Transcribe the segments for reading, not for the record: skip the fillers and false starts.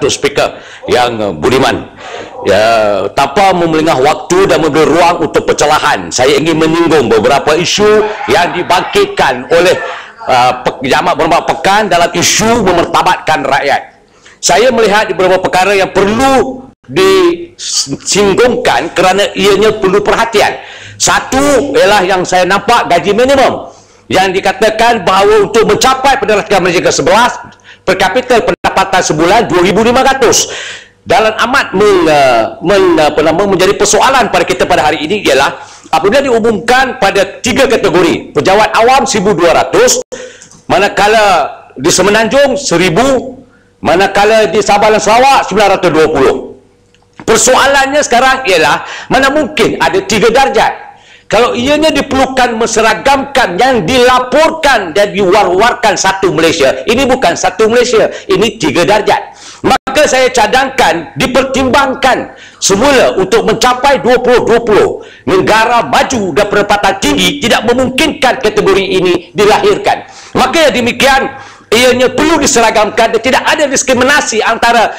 Speaker yang budiman, ya, tanpa memelengah waktu dan memberi ruang untuk pencerahan, saya ingin menyinggung beberapa isu yang dibangkitkan oleh Jamak Berhormat Pekan dalam isu memartabatkan rakyat. Saya melihat beberapa perkara yang perlu disinggungkan kerana ianya perlu perhatian. Satu ialah yang saya nampak gaji minimum yang dikatakan bahawa untuk mencapai pendapatan Malaysia ke-11 per kapita pendapatan sebulan 2,500 dalam amat menjadi persoalan pada kita pada hari ini ialah apabila diumumkan pada 3 kategori, pejabat awam 1,200, manakala di Semenanjung 1,000, manakala di Sabah dan Sarawak 920. Persoalannya sekarang ialah mana mungkin ada 3 darjat. Kalau ianya diperlukan menseragamkan yang dilaporkan dan diwar-warkan satu Malaysia, ini bukan satu Malaysia, ini 3 darjat. Maka saya cadangkan dipertimbangkan semula untuk mencapai 2020. Negara maju dan pendapatan tinggi tidak memungkinkan kategori ini dilahirkan. Maka demikian ianya perlu diseragamkan dan tidak ada diskriminasi antara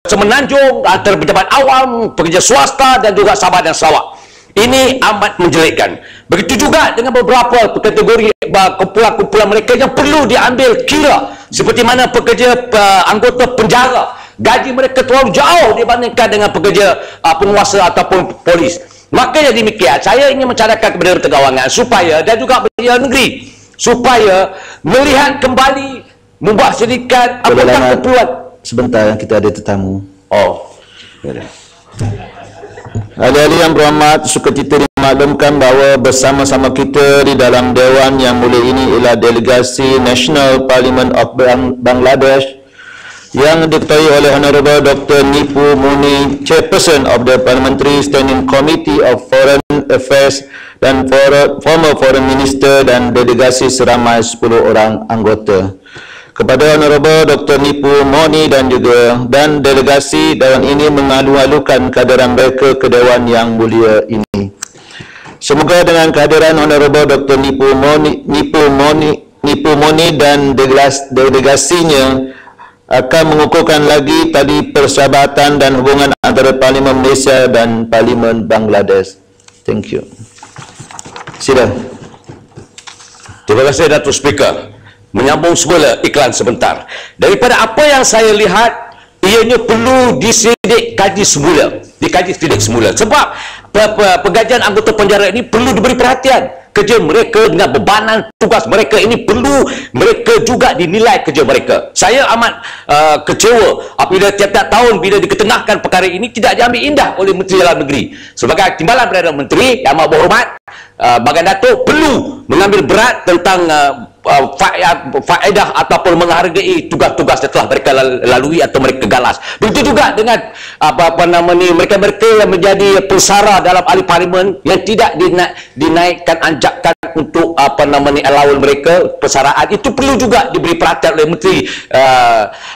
Semenanjung, antara pejabat awam, pekerja swasta dan juga Sabah dan Sarawak. Ini amat menjelekkan. Begitu juga dengan beberapa kategori kumpulan-kumpulan mereka yang perlu diambil kira, seperti mana pekerja anggota penjara, gaji mereka terlalu jauh dibandingkan dengan pekerja penguasa ataupun polis. Makanya demikian, saya ingin mencadangkan kepada Menteri Kewangan supaya, dan juga Perdana Negeri, supaya melihat kembali membuat syarikat apakah keperluan. Sebentar, kita ada tetamu. Oh, ahli-ahli yang berhormat, sukacita dimaklumkan bahawa bersama-sama kita di dalam Dewan yang mulia ini ialah delegasi National Parliament of Bangladesh yang diketuai oleh Honorable Dr. Nipu Moni, Chairperson of the Parliamentary Standing Committee of Foreign Affairs dan former Foreign Minister, dan delegasi seramai 10 orang anggota. Kepada Honorable Dr. Nipu Moni dan delegasi Dewan ini mengalu-alukan kehadiran mereka ke Dewan yang mulia ini. Semoga dengan kehadiran Honorable Dr. Nipu Moni dan delegasinya akan mengukuhkan lagi tali persahabatan dan hubungan antara Parlimen Malaysia dan Parlimen Bangladesh. Thank you. Sila. Terima kasih Datuk Speaker. Menyambung semula iklan sebentar. Daripada apa yang saya lihat, ianya perlu dikaji semula. Sebab penggajian anggota penjara ini perlu diberi perhatian. Kerja mereka dengan bebanan tugas mereka ini perlu mereka juga dinilai kerja mereka. Saya amat kecewa apabila tiap-tiap tahun bila diketengahkan perkara ini tidak diambil indah oleh Menteri Dalam Negeri. Sebagai timbalan Perdana Menteri yang amat berhormat, Baginda Datuk perlu mengambil berat tentang faedah ataupun menghargai tugas-tugas yang telah mereka lalui atau mereka galas. Begitu juga dengan mereka-mereka yang menjadi pensara dalam ahli parlimen yang tidak dinaikkan anjakan untuk allowance mereka, persaraan itu perlu juga diberi perhatian oleh Menteri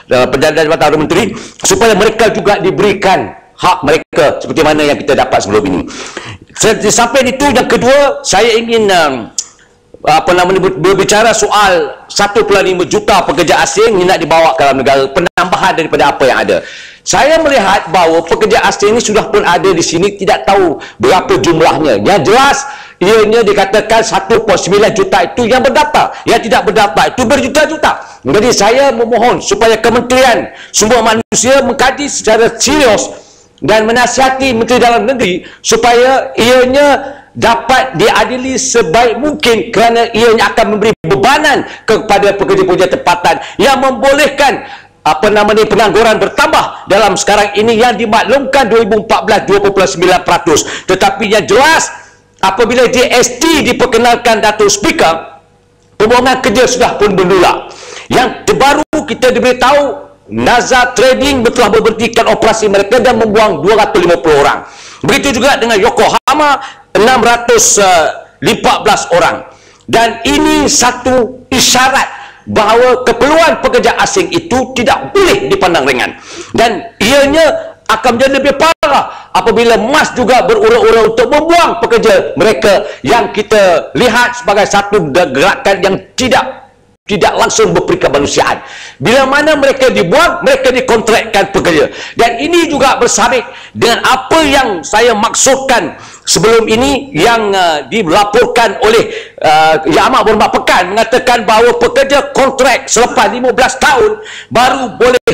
Perdana Menteri supaya mereka juga diberikan hak mereka seperti mana yang kita dapat sebelum ini. Sampai itu yang kedua, saya ingin berbicara soal 1.5 juta pekerja asing yang nak dibawa ke dalam negara, penambahan daripada apa yang ada. Saya melihat bahawa pekerja asing ini sudah pun ada di sini, tidak tahu berapa jumlahnya. Yang jelas ianya dikatakan 1.9 juta itu yang berdaftar, yang tidak berdaftar itu berjuta-juta. Jadi saya memohon supaya Kementerian Sumber Manusia mengkaji secara serius dan menasihati Menteri Dalam Negeri supaya ianya dapat diadili sebaik mungkin, kerana ianya akan memberi bebanan kepada pekerja-pekerja tempatan yang membolehkan pengangguran bertambah dalam sekarang ini yang dimaklumkan 2014 2.9%. Tetapi yang jelas apabila GST diperkenalkan Datuk Speaker, pembuangan kerja sudah pun bermula. Yang terbaru kita diberitahu Nazar Trading telah memberhentikan operasi mereka dan membuang 250 orang. Begitu juga dengan Yokohama 614 orang. Dan ini satu isyarat bahawa keperluan pekerja asing itu tidak boleh dipandang ringan. Dan ianya akan menjadi lebih parah apabila MAS juga berura-ura untuk membuang pekerja mereka yang kita lihat sebagai satu gerakan yang tidak tidak langsung berperi kemanusiaan. Bila mana mereka dibuang, mereka dikontrakkan pekerja. Dan ini juga bersabit dengan apa yang saya maksudkan sebelum ini, yang dilaporkan oleh Yang Amat Berhormat Pekan, mengatakan bahawa pekerja kontrak selepas 15 tahun baru boleh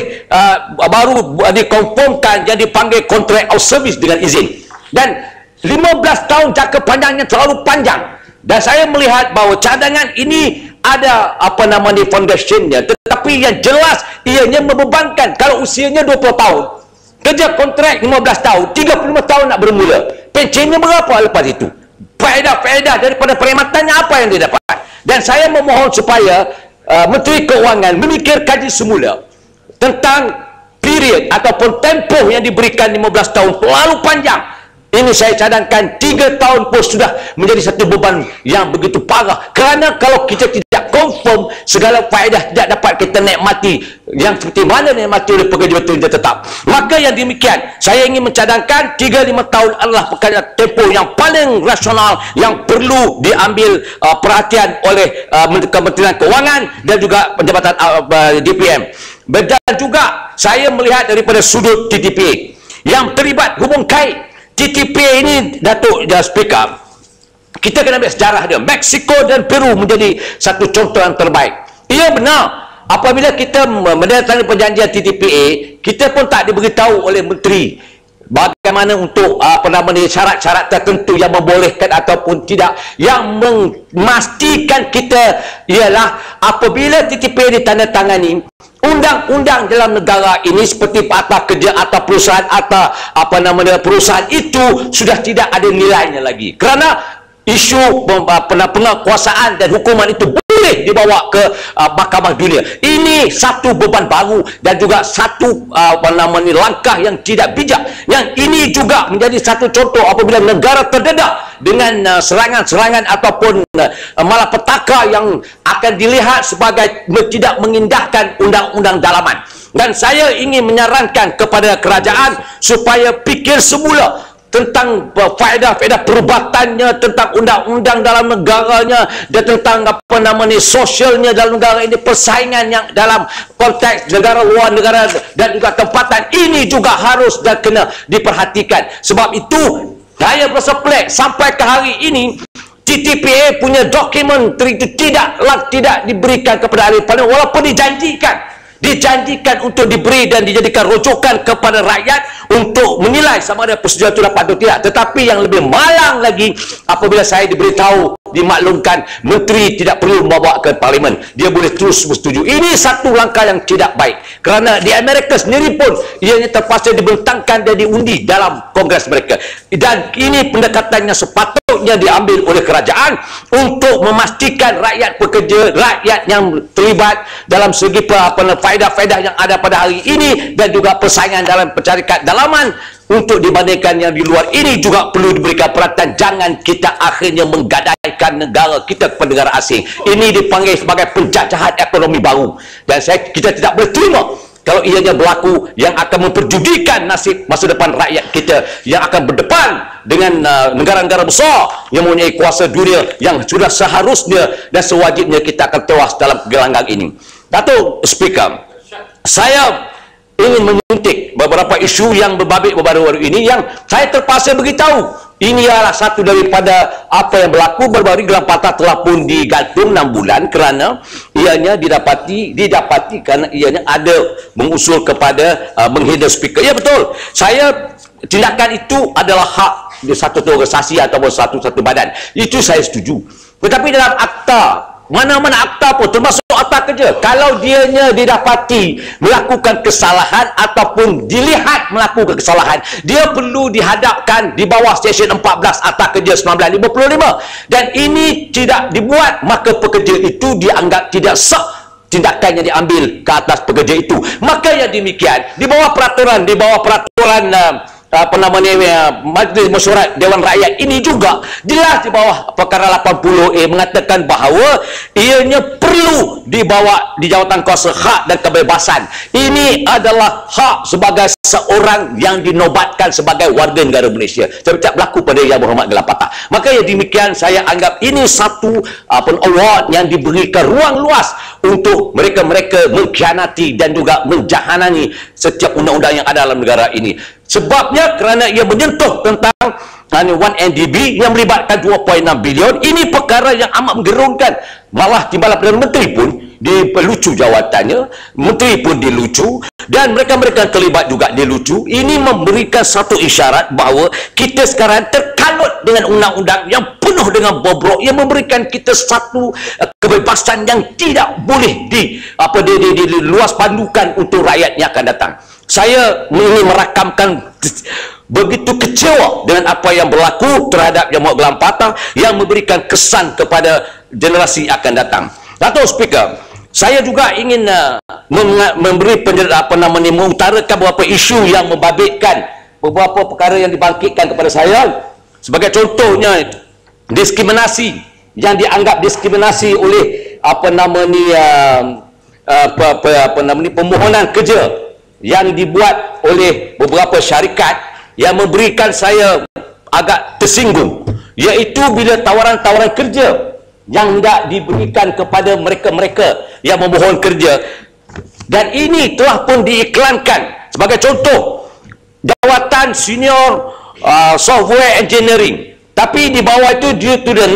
baru dikonfirmkan yang dipanggil kontrak of service dengan izin. Dan 15 tahun jangka panjangnya terlalu panjang. Dan saya melihat bahawa cadangan ini ada foundationnya, tetapi yang jelas ianya membebankan. Kalau usianya 20 tahun, kerja kontrak 15 tahun, 35 tahun nak bermula, pensiunnya berapa lepas itu? Faedah daripada perkhidmatannya apa yang dia dapat? Dan saya memohon supaya Menteri Keuangan memikir kaji semula tentang period ataupun tempoh yang diberikan 15 tahun terlalu panjang. Ini saya cadangkan 3 tahun pun sudah menjadi satu beban yang begitu parah. Kerana kalau kita tidak confirm, segala faedah tidak dapat kita nikmati yang seperti mana nikmati oleh pekerja bekerja tetap. Maka yang demikian, saya ingin mencadangkan 3-5 tahun adalah perkara tempoh yang paling rasional yang perlu diambil perhatian oleh Kementerian Keuangan dan juga Jabatan DPM. Dan juga saya melihat daripada sudut TTPA yang terlibat hubung kait. TTPA ini, Datuk Speaker, kita kena ambil sejarah dia. Mexico dan Peru menjadi satu contoh yang terbaik. Ia benar, apabila kita menandatangani perjanjian TTPA, kita pun tak diberitahu oleh menteri bagaimana untuk syarat-syarat tertentu yang membolehkan ataupun tidak. Yang memastikan kita ialah apabila TTPA ditandatangani, undang-undang dalam negara ini seperti Akta Kerja atau perusahaan atau perusahaan itu sudah tidak ada nilainya lagi, kerana isu penguasaan dan hukuman itu boleh dibawa ke Mahkamah Dunia. Ini satu beban baru dan juga satu langkah yang tidak bijak. Yang ini juga menjadi satu contoh apabila negara terdedah dengan serangan-serangan ataupun malapetaka yang akan dilihat sebagai tidak mengindahkan undang-undang dalaman. Dan saya ingin menyarankan kepada kerajaan supaya fikir semula tentang faedah-faedah perubatannya, tentang undang-undang dalam negaranya, dan tentang sosialnya dalam negara ini, persaingan yang dalam konteks negara luar negara dan juga tempatan ini juga harus dan kena diperhatikan. Sebab itu saya berasa pelik sampai ke hari ini TTPA punya dokumen itu tidak diberikan kepada ahli parlimen, walaupun dijanjikan untuk diberi dan dijadikan rujukan kepada rakyat untuk menilai sama ada persetujuan itu dapat atau tidak. Tetapi yang lebih malang lagi, apabila saya diberitahu, dimaklumkan menteri tidak perlu membawa ke parlimen, dia boleh terus bersetuju. Ini satu langkah yang tidak baik, kerana di Amerika sendiri pun ianya terpaksa dibentangkan dan diundi dalam kongres mereka. Dan ini pendekatannya sepatutnya diambil oleh kerajaan untuk memastikan rakyat pekerja, rakyat yang terlibat dalam segi faedah-faedah yang ada pada hari ini dan juga persaingan dalam pencarikan dalaman untuk dibandingkan yang di luar ini juga perlu diberikan perhatian. Jangan kita akhirnya menggadaikan negara kita kepada negara asing. Ini dipanggil sebagai penjajahan ekonomi baru, dan kita tidak boleh terima kalau ianya berlaku yang akan memperjudikan nasib masa depan rakyat kita yang akan berdepan dengan negara-negara besar yang mempunyai kuasa dunia yang sudah seharusnya dan sewajibnya kita akan tewas dalam gelanggang ini. Datuk Speaker, saya ingin menyuntik beberapa isu yang berbabit baru-baru ini yang saya terpaksa beritahu. Ini adalah satu daripada apa yang berlaku. Baru-baru Gelang Patah telah pun digantung 6 bulan kerana ianya didapati kerana ianya ada mengusul kepada menghina speaker. Ya, betul. Tindakan itu adalah hak di satu organisasi ataupun satu badan. Itu saya setuju. Tetapi dalam akta, mana-mana akta pun, termasuk Akta Kerja, kalau dianya didapati melakukan kesalahan ataupun dilihat melakukan kesalahan, dia perlu dihadapkan di bawah Seksyen 14 Akta Kerja 1955, dan ini tidak dibuat, maka pekerja itu dianggap tidak sah tindakan yang diambil ke atas pekerja itu. Maka yang demikian, di bawah peraturan Majlis Mesyuarat Dewan Rakyat ini juga jelas di bawah perkara 80A mengatakan bahawa ianya perlu dibawa di jawatan kuasa hak dan kebebasan. Ini adalah hak sebagai seorang yang dinobatkan sebagai warga negara Malaysia. Tidak berlaku pada Yang Berhormat Gelang Patah. Maka yang demikian saya anggap ini satu award yang diberikan ruang luas untuk mereka-mereka mengkhianati dan juga menjahanani setiap undang-undang yang ada dalam negara ini. Sebabnya kerana ia menyentuh tentang 1MDB yang melibatkan 2.6 bilion. Ini perkara yang amat menggerunkan. Malah timbalan Perdana Menteri pun dilucu jawatannya, menteri pun dilucu, dan mereka-mereka terlibat juga dilucu. Ini memberikan satu isyarat bahawa kita sekarang terkalut dengan undang-undang yang penuh dengan bobrok, yang memberikan kita satu kebebasan yang tidak boleh diluas pandukan untuk rakyat yang akan datang. Saya ingin merakamkan begitu kecewa dengan apa yang berlaku terhadap Jamuat Gelam Patang yang memberikan kesan kepada generasi akan datang. Dato' Speaker, saya juga ingin memberi mengutarakan beberapa isu yang membabitkan beberapa perkara yang dibangkitkan kepada saya. Sebagai contohnya, diskriminasi yang dianggap diskriminasi oleh permohonan kerja yang dibuat oleh beberapa syarikat yang memberikan saya agak tersinggung, iaitu bila tawaran-tawaran kerja yang tidak diberikan kepada mereka-mereka yang memohon kerja, dan ini telah pun diiklankan. Sebagai contoh, jawatan senior software engineering, tapi di bawah itu due to the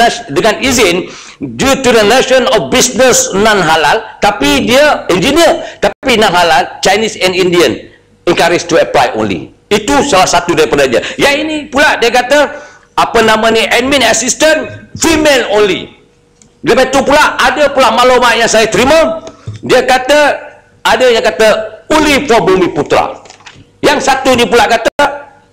nation of business non halal, tapi dia engineer, tapi non halal, Chinese and Indian encouraged to apply only. Itu salah satu daripada dia. Yang ini pula dia kata admin assistant female only. Lepas itu pula ada pula maklumat yang saya terima, dia kata ada yang kata only for Bumiputra. Yang satu ni pula kata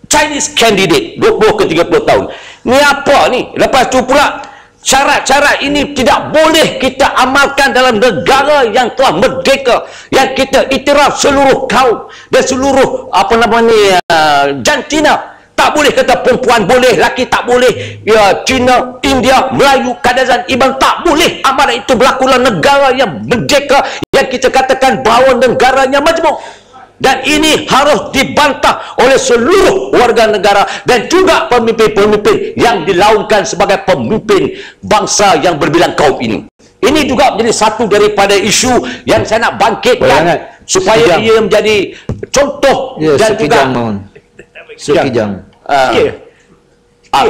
Chinese candidate 20 ke 30 tahun. Ni apa ni? Lepas tu pula syarat-syarat ini tidak boleh kita amalkan dalam negara yang telah merdeka, yang kita iktiraf seluruh kaum dan seluruh jantina. Tak boleh kata perempuan boleh, laki tak boleh, ya, Cina, India, Melayu, Kadazan, Iban tak boleh. Amalan itu berlaku dalam negara yang merdeka, yang kita katakan bahawa negaranya majmuk. Dan ini harus dibantah oleh seluruh warga negara dan juga pemimpin-pemimpin yang dilaungkan sebagai pemimpin bangsa yang berbilang kaum ini. Ini juga menjadi satu daripada isu yang saya nak bangkitkan supaya ia menjadi contoh dan juga Sekejang.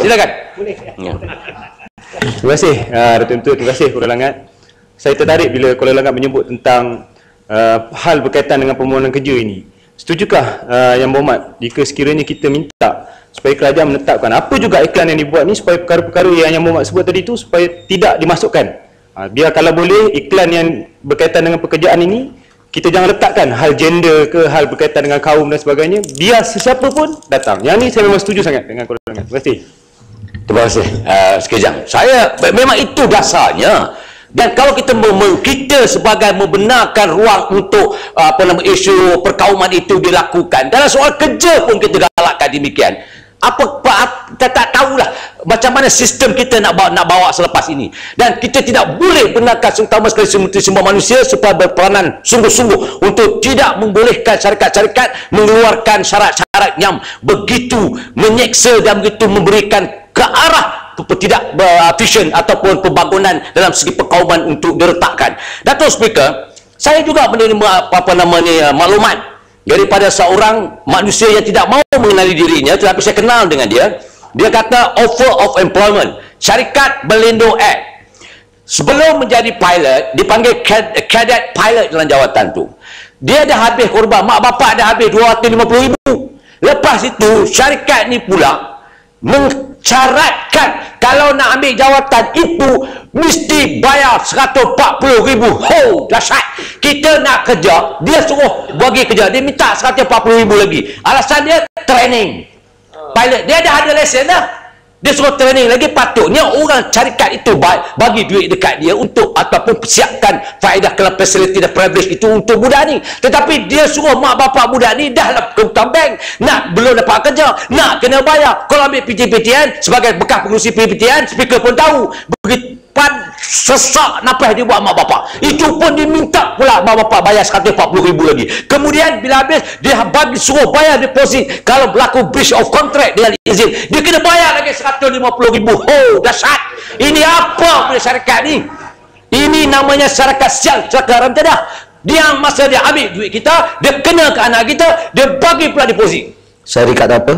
Silakan. Terima kasih Datuk Menteri, terima kasih Kuala Langat. Saya tertarik bila Kuala Langat menyebut tentang hal berkaitan dengan permohonan kerja ini. Setujukah Yang Berhormat jika sekiranya kita minta supaya kerajaan menetapkan apa juga iklan yang dibuat ni, supaya perkara-perkara yang Berhormat sebut tadi tu supaya tidak dimasukkan? Biar kalau boleh iklan yang berkaitan dengan pekerjaan ini kita jangan letakkan hal gender ke hal berkaitan dengan kaum dan sebagainya, biar sesiapa pun datang. Yang ni saya memang setuju sangat dengan Kuala Langat. Terima kasih. Terima kasih. Sekejap. Saya memang itu dasarnya. Dan kalau kita sebagai membenarkan ruang untuk isu perkauman itu dilakukan, dalam soal kerja pun kita galakkan demikian. Kita tak tahulah macam mana sistem kita nak bawa selepas ini. Dan kita tidak boleh benarkan terutama sekali semua manusia supaya berperanan sungguh-sungguh untuk tidak membolehkan syarikat-syarikat mengeluarkan syarat-syarat yang begitu menyeksa dan begitu memberikan ke arah tidak efisien ataupun pembangunan dalam segi perkauman untuk diletakkan. Dato' Speaker, saya juga menerima maklumat daripada seorang manusia yang tidak mahu mengenali dirinya, tetapi saya kenal dengan dia. Dia kata offer of employment, syarikat berlindung act. Sebelum menjadi pilot, dipanggil cadet pilot dalam jawatan tu. Dia dah habis korban, mak bapak dah habis 250,000. Lepas itu syarikat ni pula mencaratkan kalau nak ambil jawatan itu mesti bayar 140,000. Oh, dahsyat. Kita nak kerja, dia suruh bagi kerja, dia minta 140,000 lagi. Alasan dia training pilot. Dia dah ada lesen dah, dia suruh training lagi. Patutnya orang syarikat itu bagi duit dekat dia untuk ataupun persiapkan faedah kelab facility dan privilege itu untuk budak ni. Tetapi dia suruh mak bapak budak ni dah ke hutang bank, belum dapat kerja, nak kena bayar. Kalau ambil PTPTN sebagai bekas pengurusi PTPTN, speaker pun tahu begitu sesak nafas dia buat mak bapak. Itu pun diminta pula mak bapak bayar 140,000 lagi. Kemudian bila habis dia suruh bayar deposit. Kalau berlaku breach of contract dengan izin, dia kena bayar lagi 150,000. Oh, dahsyat. Ini apa punya syarikat ni? Ini namanya syarikat sial, syarikat haram jadah. Dia masa dia ambil duit kita, dia kena ke anak kita, dia bagi pula deposit. Syarikat apa?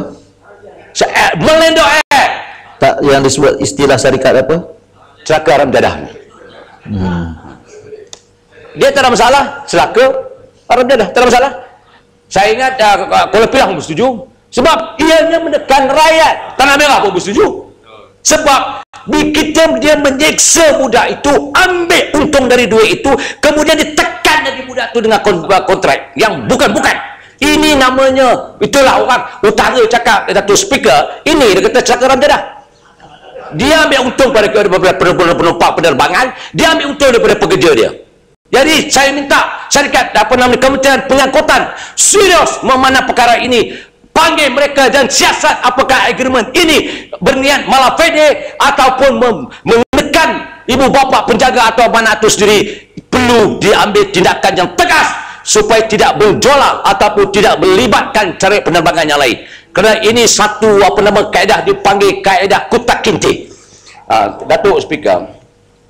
Melendo Tak, yang disebut istilah syarikat apa? syarikat haram jadah. Dia tak ada masalah, selaka haram jadah, tak ada masalah. Saya ingat Kuala Pilah pun bersetuju. Sebab ianya menekan rakyat. Tanah Merah pun bersetuju. Sebab dia menyeksa budak itu, ambil untung dari duit itu, kemudian ditekan lagi budak itu dengan kontrak yang bukan-bukan. Ini namanya, itulah orang utara cakap, Datuk Speaker, ini dia kata syarikat haram jadah. Dia ambil untung daripada penumpang penerbangan, dia ambil untung daripada pekerja dia. Jadi saya minta syarikat Kementerian Pengangkutan serius memanah perkara ini, panggil mereka dan siasat apakah agreement ini berniat malafide ataupun menekan ibu bapa penjaga atau anak itu sendiri. Perlu diambil tindakan yang tegas supaya tidak berjolak ataupun tidak melibatkan cara penerbangan yang lain. Kerana ini satu kaedah dipanggil kaedah kutak kinte. Datuk Speaker,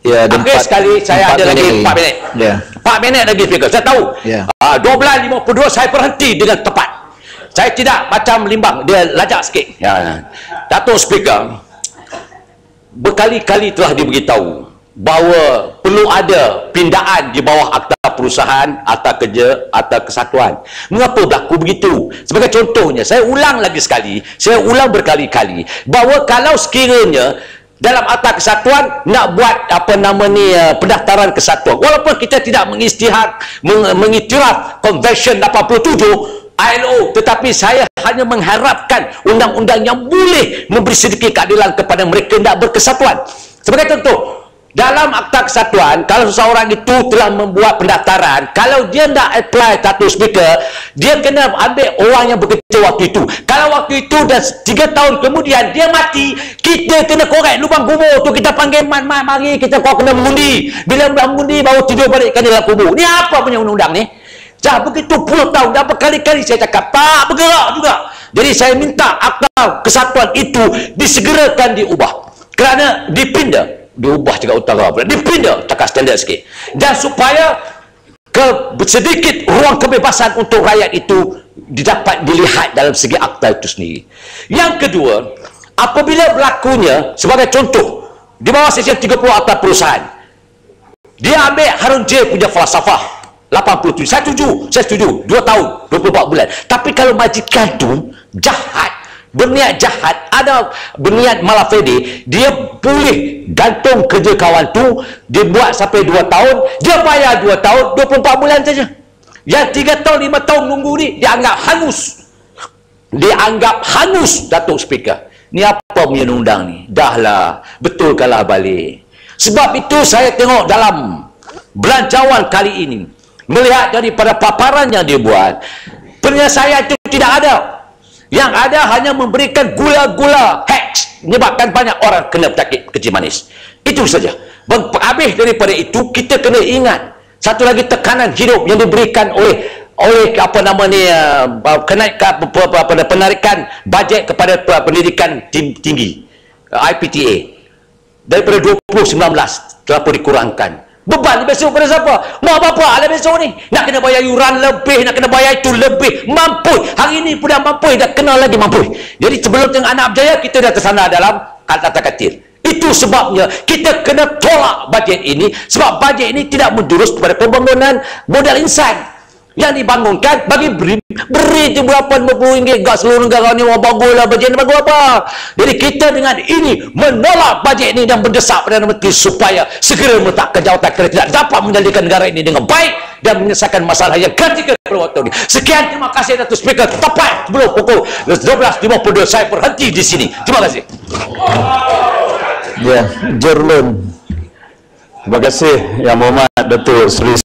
Ya, akhir sekali saya ada lagi 4 minit. Ya. 4 minit lagi, Speaker. Saya tahu. Ya. 12.52 saya berhenti dengan tepat. Saya tidak macam limbang, dia lajak sikit. Ya. Datuk Speaker, berkali-kali telah diberitahu bahawa perlu ada pindaan di bawah akta perusahaan, akta kerja, akta kesatuan. Mengapa berlaku begitu? Sebagai contohnya, saya ulang lagi sekali, saya ulang berkali-kali bahawa kalau sekiranya dalam akta kesatuan nak buat pendaftaran kesatuan, walaupun kita tidak mengiktiraf Convention 87 ILO, tetapi saya hanya mengharapkan undang-undang yang boleh memberi sedikit keadilan kepada mereka yang nak berkesatuan. Sebagai contoh, dalam akta kesatuan, kalau seseorang itu telah membuat pendaftaran, kalau dia nak apply Datuk Speaker, dia kena ambil orang yang bekerja waktu itu. Kalau waktu itu dan 3 tahun kemudian dia mati, kita kena korek lubang kubur tu, kita panggil mat, mari kita kau kena mengundi. Bila mengundi baru tidur balikkan dalam kubur. Ni apa punya undang-undang ni? Dah begitu puluh tahun, dah berkali-kali saya cakap, tak bergerak juga. Jadi saya minta akta kesatuan itu disegerakan diubah. Kerana diubah cakap utara pula, dipindah cakap standard sikit, dan supaya sedikit ruang kebebasan untuk rakyat itu didapat dilihat dalam segi akta itu sendiri. Yang kedua, apabila berlakunya sebagai contoh di bawah Seksyen 30 akta perusahaan, dia ambil Harun J punya falsafah 87, saya setuju 2 tahun 24 bulan. Tapi kalau majikan tu jahat, berniat jahat, ada berniat malafide, dia boleh gantung kerja kawan tu, dia buat sampai 2 tahun, dia bayar 2 tahun 24 bulan saja. Yang 3 tahun 5 tahun nunggu ni dianggap hangus, Datuk Speaker. Ni apa punya undang ni? Dahlah, betulkanlah balik. Sebab itu saya tengok dalam belanjawan kali ini, melihat daripada paparan yang dia buat, penyelesaian itu tidak ada. Yang ada hanya memberikan gula-gula hex, menyebabkan banyak orang kena penyakit kencing manis. Itu saja. Habis daripada itu, kita kena ingat satu lagi tekanan hidup yang diberikan oleh kenaikan penarikan bajet kepada pendidikan tinggi, IPTA, daripada 2019 telah pun dikurangkan. Beban besok pada siapa? Mak bapak lah besok ni. Nak kena bayar yuran lebih, nak kena bayar itu lebih. Mampu. Hari ini pun dah mampu, dah kena lagi mampu. Jadi sebelum tengah anak berjaya, kita dah tersana dalam kata katil. Itu sebabnya kita kena tolak bajet ini. Sebab bajet ini tidak menjurus kepada pembangunan modal insan yang dibangunkan bagi beri tu berapa RM50 kat seluruh negara ni. Orang baguslah bajet ni, bagus apa. Jadi kita dengan ini menolak bajet ni dan mendesak Perdana Menteri supaya segera meletakkan jawatan kerana tidak dapat menjadikan negara ini dengan baik dan menyelesaikan masalah yang kritikal pada waktu ini. Sekian, terima kasih Datuk Speaker. Tepat sebelum pukul 12.52 saya berhenti di sini. Terima kasih. Ya, Jerlun. Terima kasih Yang Berhormat Datuk Seri